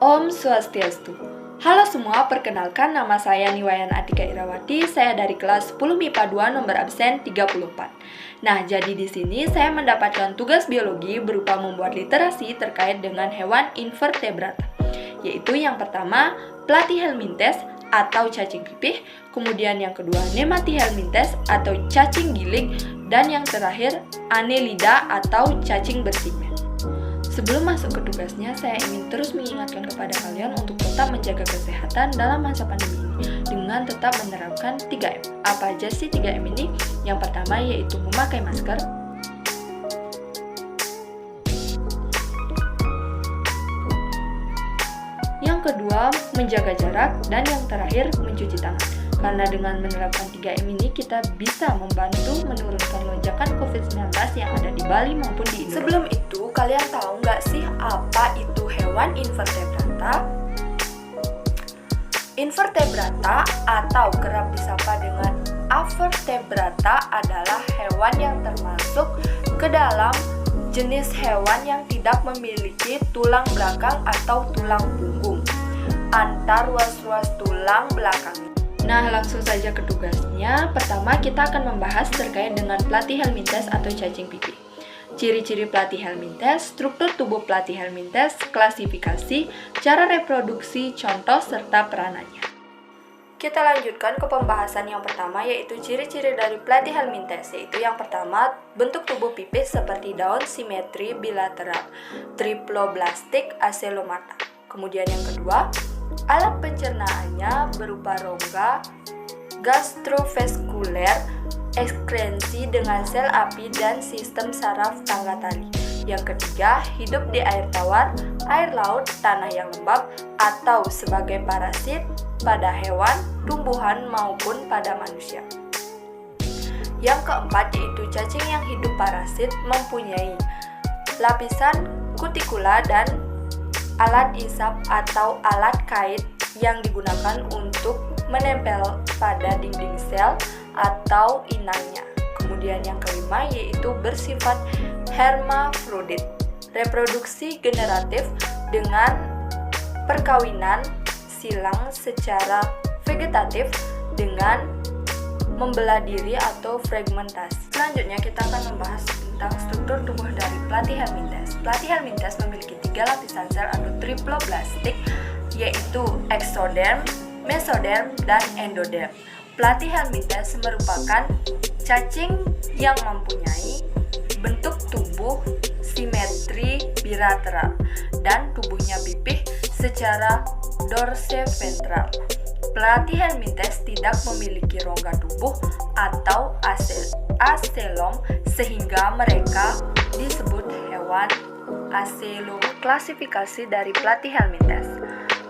Om Swastiastu. Halo semua, perkenalkan nama saya Niwayan Atika Irawati, saya dari kelas 10 MIPA 2 nomor absen 34. Nah, jadi di sini saya mendapatkan tugas biologi berupa membuat literasi terkait dengan hewan invertebrata, yaitu yang pertama Platyhelminthes atau cacing pipih, kemudian yang kedua Nematihelminthes atau cacing giling, dan yang terakhir Annelida atau cacing berpigmen. Sebelum masuk ke tugasnya, saya ingin terus mengingatkan kepada kalian untuk tetap menjaga kesehatan dalam masa pandemi ini dengan tetap menerapkan 3M. Apa aja sih 3M ini? Yang pertama yaitu memakai masker, yang kedua menjaga jarak, dan yang terakhir mencuci tangan. Karena dengan menerapkan 3M ini kita bisa membantu menurunkan lonjakan COVID-19 yang ada di Bali maupun di Indonesia. Sebelum itu, kalian tahu nggak sih apa itu hewan invertebrata? Invertebrata atau kerap disapa dengan avertebrata adalah hewan yang termasuk ke dalam jenis hewan yang tidak memiliki tulang belakang atau tulang punggung antar ruas-ruas tulang belakang. Nah, langsung saja ke tugasnya. Pertama, kita akan membahas terkait dengan Platyhelminthes atau cacing pipih. Ciri-ciri Platyhelminthes, struktur tubuh Platyhelminthes, klasifikasi, cara reproduksi, contoh, serta peranannya. Kita lanjutkan ke pembahasan yang pertama, yaitu ciri-ciri dari Platyhelminthes, yaitu yang pertama, bentuk tubuh pipih seperti daun, simetri bilateral, triploblastik, acelomata. Kemudian yang kedua, alat pencernaannya berupa rongga gastrovaskuler, ekskresi dengan sel api dan sistem saraf tangga tali. Yang ketiga, hidup di air tawar, air laut, tanah yang lembab, atau sebagai parasit pada hewan, tumbuhan, maupun pada manusia. Yang keempat yaitu cacing yang hidup parasit mempunyai lapisan kutikula dan alat isap atau alat kait yang digunakan untuk menempel pada dinding sel atau inangnya. Kemudian yang kelima yaitu bersifat hermafrodit, reproduksi generatif dengan perkawinan silang secara vegetatif dengan membelah diri atau fragmentasi. Selanjutnya kita akan membahas tentang struktur tubuh dari Platyhelminthes. Platyhelminthes memiliki 3 lapisan sel atau triploblastik, yaitu ektoderm, mesoderm, dan endoderm. Platyhelminthes merupakan cacing yang mempunyai bentuk tubuh simetri bilateral dan tubuhnya pipih secara dorsiventral. Platyhelminthes tidak memiliki rongga tubuh atau acelom sehingga mereka disebut hewan acelom. Klasifikasi dari Platyhelminthes.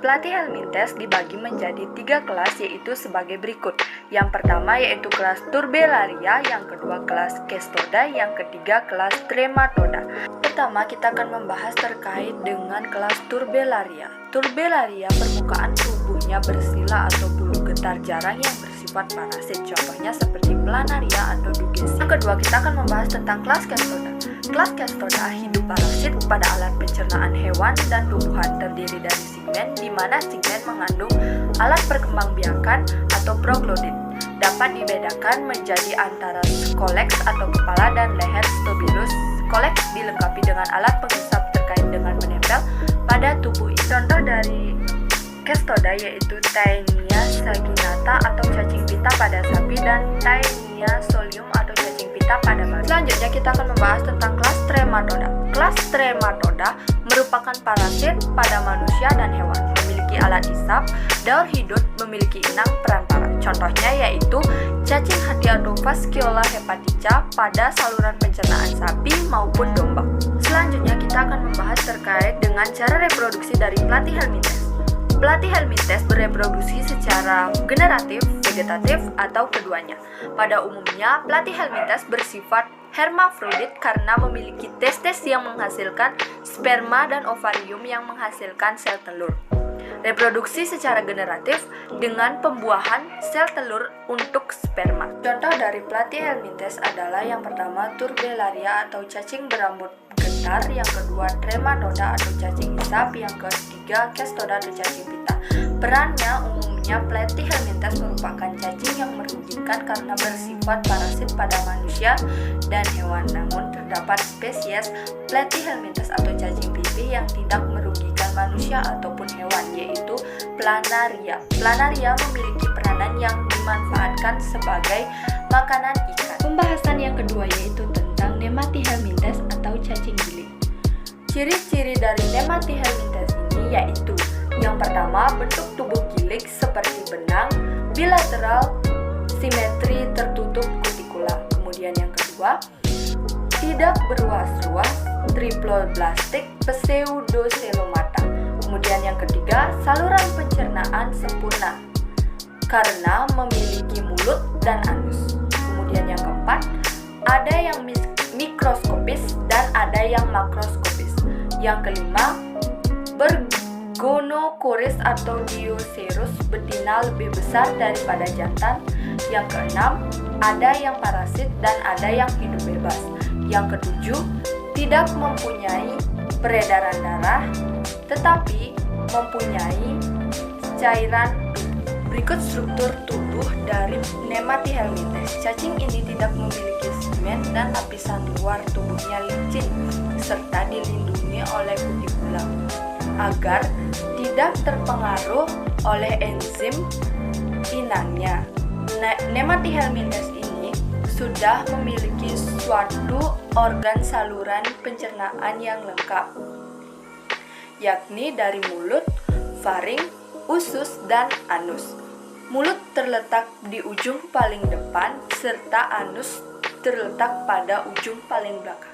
Platyhelminthes dibagi menjadi 3 kelas yaitu sebagai berikut. Yang pertama yaitu kelas Turbellaria, yang kedua kelas Cestoda, yang ketiga kelas Trematoda. Pertama kita akan membahas terkait dengan kelas Turbellaria. Turbellaria permukaan tubuhnya bersila atau bulu getar jarang yang bersifat parasit, contohnya seperti planaria atau dugesi. Yang kedua kita akan membahas tentang kelas Cestoda. Kelas Cestoda hidup parasit pada alat pencernaan hewan dan tumbuhan, terdiri dari sigmen, di mana sigmen mengandung alat perkembangbiakan atau proglodit. Dapat dibedakan menjadi antara scolex atau kepala dan leher stobilus. Scolex dilengkapi dengan alat pengisap terkait dengan menempel pada tubuh. Contoh dari Cestoda yaitu Taenia saginata atau cacing pita pada sapi dan Taenia solium atau cacing pita pada babi. Selanjutnya kita akan membahas tentang kelas Trematoda. Kelas Trematoda merupakan parasit pada manusia dan hewan, memiliki alat isap, daur hidup, memiliki inang perantara. Contohnya yaitu cacing hati atau Fasciola hepatica pada saluran pencernaan sapi maupun domba. Selanjutnya kita akan membahas terkait dengan cara reproduksi dari Platyhelminthes. Platyhelminthes bereproduksi secara generatif, vegetatif, atau keduanya. Pada umumnya, Platyhelminthes bersifat hermafrodit karena memiliki testis yang menghasilkan sperma dan ovarium yang menghasilkan sel telur. Reproduksi secara generatif dengan pembuahan sel telur untuk sperma. Contoh dari Platyhelminthes adalah yang pertama Turbellaria atau cacing berambut getar, yang kedua Trematoda atau cacing isap, yang ketiga ketiga Cestoda atau cacing pita. Perannya umumnya Platyhelminthes merupakan cacing yang merugikan karena bersifat parasit pada manusia dan hewan. Namun terdapat spesies Platyhelminthes atau cacing pipih yang tidak merugikan manusia ataupun hewan, yaitu Planaria. Planaria memiliki peranan yang dimanfaatkan sebagai makanan ikan. Pembahasan yang kedua yaitu tentang Nemathyhelminthes atau cacing giling. Ciri-ciri dari Nemathyhelminthes ini yaitu: yang pertama, bentuk tubuh gilig seperti benang, bilateral, simetri tertutup kutikula. Kemudian yang kedua, tidak beruas-ruas, triploblastik, pseudocelomata. Kemudian yang ketiga, saluran pencernaan sempurna karena memiliki mulut dan anus. Kemudian yang keempat, ada yang mikroskopis dan ada yang makroskopis. Yang kelima, bergonokoris atau dioceros, betina lebih besar daripada jantan. Yang keenam, ada yang parasit dan ada yang hidup bebas. Yang ketujuh, tidak mempunyai peredaran darah tetapi mempunyai cairan. Berikut struktur tubuh dari Nemathyhelminthes. Cacing ini tidak memiliki semen dan lapisan luar tubuhnya licin serta dilindungi oleh kutikula agar tidak terpengaruh oleh enzim inangnya. Nemathyhelminthes ini sudah memiliki suatu organ saluran pencernaan yang lengkap, yakni dari mulut, faring, usus, dan anus. Mulut terletak di ujung paling depan, serta anus terletak pada ujung paling belakang.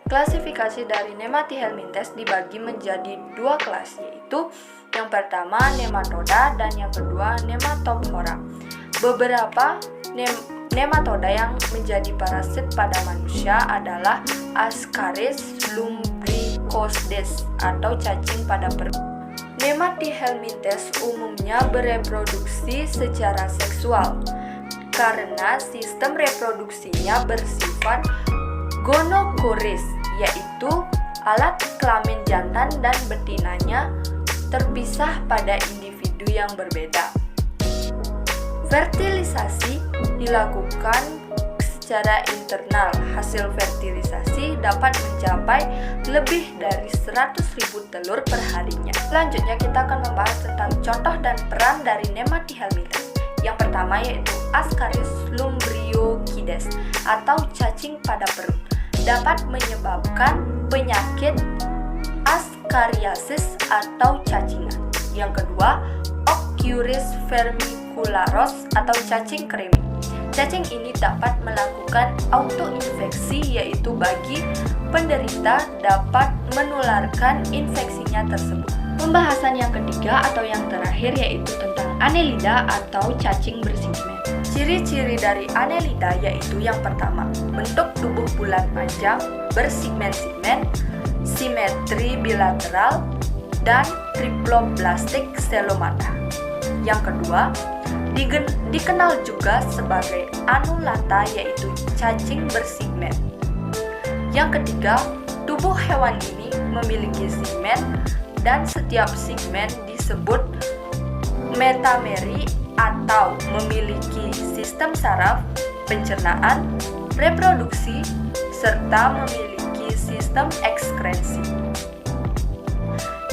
Klasifikasi dari Nemathyhelminthes dibagi menjadi dua kelas, yaitu yang pertama nematoda dan yang kedua nematophora. Beberapa nematoda yang menjadi parasit pada manusia adalah Ascaris lumbricoides atau cacing pada perut. Nemathyhelminthes umumnya bereproduksi secara seksual karena sistem reproduksinya bersifat gonokoris, yaitu alat kelamin jantan dan betinanya terpisah pada individu yang berbeda. Fertilisasi dilakukan secara internal. Hasil fertilisasi dapat mencapai lebih dari 100.000 telur per harinya. Selanjutnya kita akan membahas tentang contoh dan peran dari Nemathyhelminthes. Yang pertama yaitu Ascaris lumbricoides atau cacing pada perut. Dapat menyebabkan penyakit Ascariasis atau cacingan. Yang kedua, Ocuris vermicularos atau cacing kremi. Cacing ini dapat melakukan autoinfeksi, yaitu bagi penderita dapat menularkan infeksinya tersebut. Pembahasan yang ketiga atau yang terakhir yaitu tentang Annelida atau cacing bersegmen. Ciri-ciri dari Annelida yaitu yang pertama, bentuk tubuh bulat panjang, bersegmen-segmen, simetri bilateral, dan triploblastik celomata. Yang kedua, dikenal juga sebagai anulata, yaitu cacing bersegmen. Yang ketiga, tubuh hewan ini memiliki segmen dan setiap segmen disebut metameri atau memiliki sistem saraf, pencernaan, reproduksi, serta memiliki sistem ekskresi.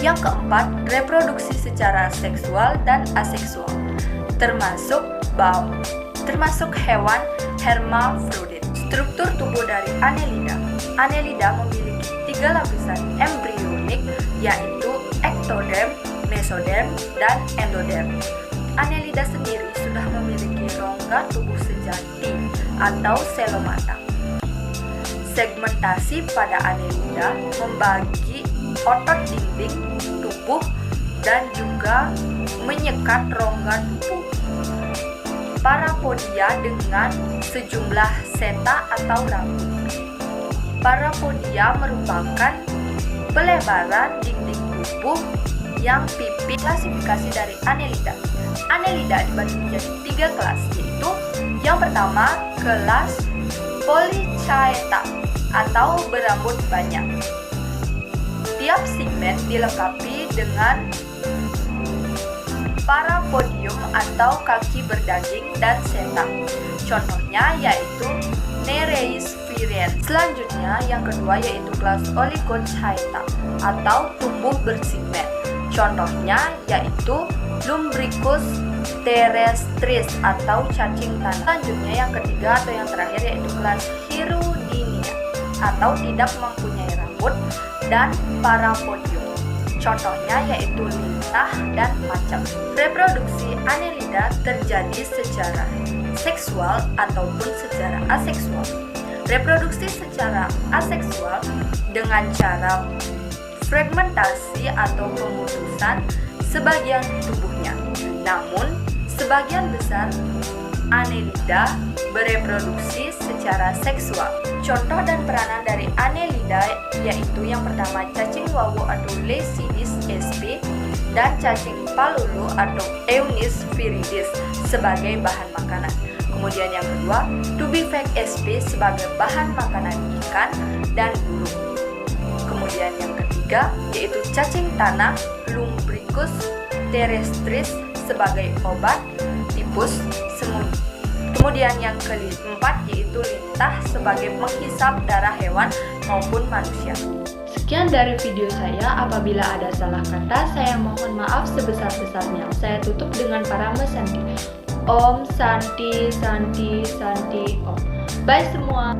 Yang keempat, reproduksi secara seksual dan aseksual, termasuk hewan hermafrodit. Struktur tubuh dari Annelida. Annelida memiliki 3 lapisan embrionik, yaitu ektoderm, mesoderm, dan endoderm. Annelida sendiri sudah memiliki rongga tubuh sejati atau celomata. Segmentasi pada Annelida membagi otot dinding tubuh dan juga menyekat rongga tubuh. Parapodia dengan sejumlah seta atau rambut. Parapodia merupakan pelebaran dinding tubuh yang pipih. Klasifikasi dari Annelida. Annelida dibagi menjadi 3 kelas, yaitu yang pertama kelas Polychaeta atau berambut banyak. Setiap segmen dilengkapi dengan parapodium atau kaki berdaging dan seta. Contohnya yaitu Nereis virescens. Selanjutnya yang kedua yaitu kelas Oligochaeta atau tumbuh bersegmen. Contohnya yaitu Lumbricus terrestris atau cacing tanah. Selanjutnya yang ketiga atau yang terakhir yaitu kelas Hirudinea atau tidak mempunyai rambut dan parapodium. Contohnya yaitu lintah dan macam. Reproduksi Annelida terjadi secara seksual ataupun secara aseksual. Reproduksi secara aseksual dengan cara fragmentasi atau pemutusan sebagian tubuhnya. Namun, sebagian besar Annelida bereproduksi secara seksual. Contoh dan peranan dari Annelida yaitu yang pertama cacing wawu atau Lecidis sp dan cacing palulu atau Eunis viridis sebagai bahan makanan. Kemudian yang kedua, Tubifex sp sebagai bahan makanan ikan dan burung. Kemudian yang ketiga yaitu cacing tanah Lumbricus terrestris sebagai obat tipus semut. Kemudian yang keempat yaitu lintah sebagai penghisap darah hewan maupun manusia. Sekian dari video saya. Apabila ada salah kata, saya mohon maaf sebesar-besarnya. Saya tutup dengan parama Santi. Om Santi Santi Santi Om. Bye semua.